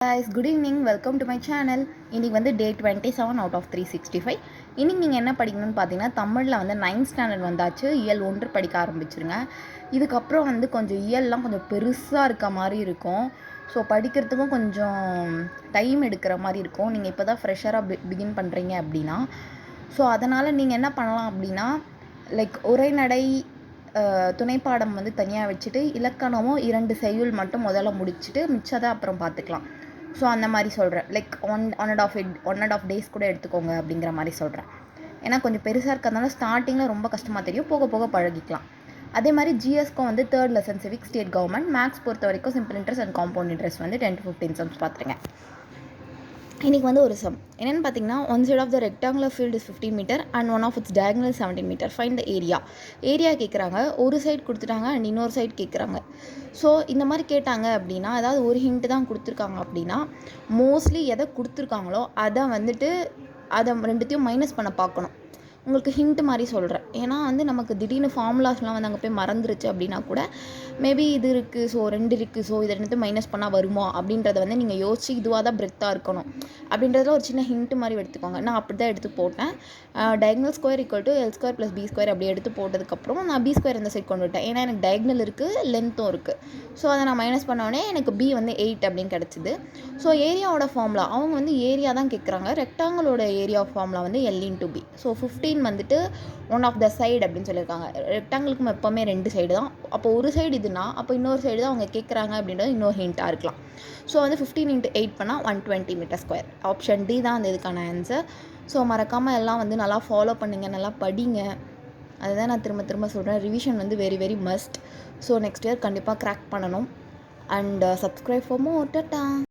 guys, good evening. Welcome to my channel. இன்னைக்கு வந்து டே 27 out of 365. இன்னைக்கு நீங்கள் என்ன படிக்கணும்னு பார்த்தீங்கன்னா தமிழில் வந்து 9th ஸ்டாண்டர்ட் வந்தாச்சு. இயல் 1 படிக்க ஆரம்பிச்சிருங்க. இதுக்கப்புறம் வந்து கொஞ்சம் இயல்லாம் கொஞ்சம் பெருசாக இருக்க மாதிரி இருக்கும். ஸோ படிக்கிறதுக்கும் கொஞ்சம் டைம் எடுக்கிற மாதிரி இருக்கும். நீங்கள் இப்போ தான் ஃப்ரெஷராக பிகின் பண்ணுறீங்க அப்படின்னா. ஸோ அதனால் நீங்கள் என்ன பண்ணலாம் அப்படின்னா லைக் உரைநடை துணைப்பாடம் வந்து தனியாக வச்சுட்டு இலக்கணமும் 2 செய்யுள் மட்டும் முதல்ல முடிச்சுட்டு மிச்சதை அப்புறம் பார்த்துக்கலாம். ஸோ அந்த மாதிரி சொல்கிறேன். Like one and half days கூட எடுத்துக்கோங்க அப்படிங்கிற மாதிரி சொல்கிறேன். ஏன்னா கொஞ்சம் பெருசாக இருக்கிறதுனால ஸ்டார்டிங்கில் ரொம்ப கஷ்டமாக தெரியும், போக போக பழகிக்கலாம். அதே மாதிரி ஜிஎஸ்க்கும் வந்து 3rd lesson civic state government maths பொறுத்த வரைக்கும் simple interest and compound interest வந்து 10 to 15 சம்ஸ் பார்த்துருங்க. இன்றைக்கி வந்து ஒரு சம் என்னென்னு பார்த்தீங்கன்னா, one side of the rectangular field is 15 metre and one of its diagonal 17 metre. Find the area கேட்குறாங்க. ஒரு சைடு கொடுத்துட்டாங்க அண்ட் இன்னொரு சைடு கேட்குறாங்க. ஸோ இந்த மாதிரி கேட்டாங்க அப்படின்னா, அதாவது ஒரு ஹிண்ட்டு தான் கொடுத்துருக்காங்க அப்படின்னா மோஸ்ட்லி எதை கொடுத்துருக்காங்களோ அதை வந்துட்டு அதை ரெண்டுத்தையும் மைனஸ் பண்ண பார்க்கணும். உங்களுக்கு ஹிண்ட் மாதிரி சொல்கிறேன். ஏன்னா வந்து நமக்கு திடீர்னு ஃபார்முலாஸ்லாம் வந்து அங்கே போய் மறந்துருச்சு அப்படின்னா கூட மேபி இது இருக்குது, ஸோ 2 இருக்குது, ஸோ இதை 2 மைனஸ் பண்ணால் வருமா அப்படின்றத வந்து நீங்கள் யோசிச்சு இதுவாக தான் பிரெத்தாக இருக்கணும் அப்படின்றதுல ஒரு சின்ன ஹிண்ட் மாதிரி எடுத்துக்கோங்க. நான் அப்படி தான் எடுத்து போட்டேன். Diagonal square equal to L square plus B square அப்படி எடுத்து போட்டதுக்கப்புறம் நான் பி ஸ்கொயர் இந்த சைட் கொண்டு விட்டேன். ஏன்னா எனக்கு டயகனல் இருக்குது, லென்த்தும் இருக்குது. ஸோ அதை நான் மைனஸ் பண்ணோடனே எனக்கு பி வந்து 8 அப்படின்னு கிடச்சிது. ஸோ ஏரியாவோட ஃபார்முலா அவங்க வந்து ஏரியா தான் கேட்குறாங்க. ரெக்டாங்கிளோட ஏரியா ஃபார்முலா வந்து எல் இன்டூ பி. ஸோ 15 வந்துட்டு ஒன் ஆஃப் த சைடு அப்படின்னு சொல்லியிருக்காங்க. ரெக்டாங்கிளுக்கும் எப்போவுமே 2 சைடு தான். அப்போ ஒரு சைடு இதுனா அப்போ இன்னொரு சைடு தான் அவங்க கேட்குறாங்க அப்படின்றது இன்னொரு ஹிண்ட்டாக இருக்கலாம். ஸோ வந்து 15 × 8 பண்ணால் 120 மீட்டர் ஸ்கொயர். ஆப்ஷன் டி தான் அந்த இதுக்கான ஆன்சர். ஸோ மறக்காமல் எல்லாம் வந்து நல்லா ஃபாலோ பண்ணுங்கள், நல்லா படிங்க. அதுதான் நான் திரும்ப திரும்ப சொல்கிறேன். ரிவிஷன் வந்து very very must. So next year கண்டிப்பாக கிராக் பண்ணணும். And subscribe for more. Tata.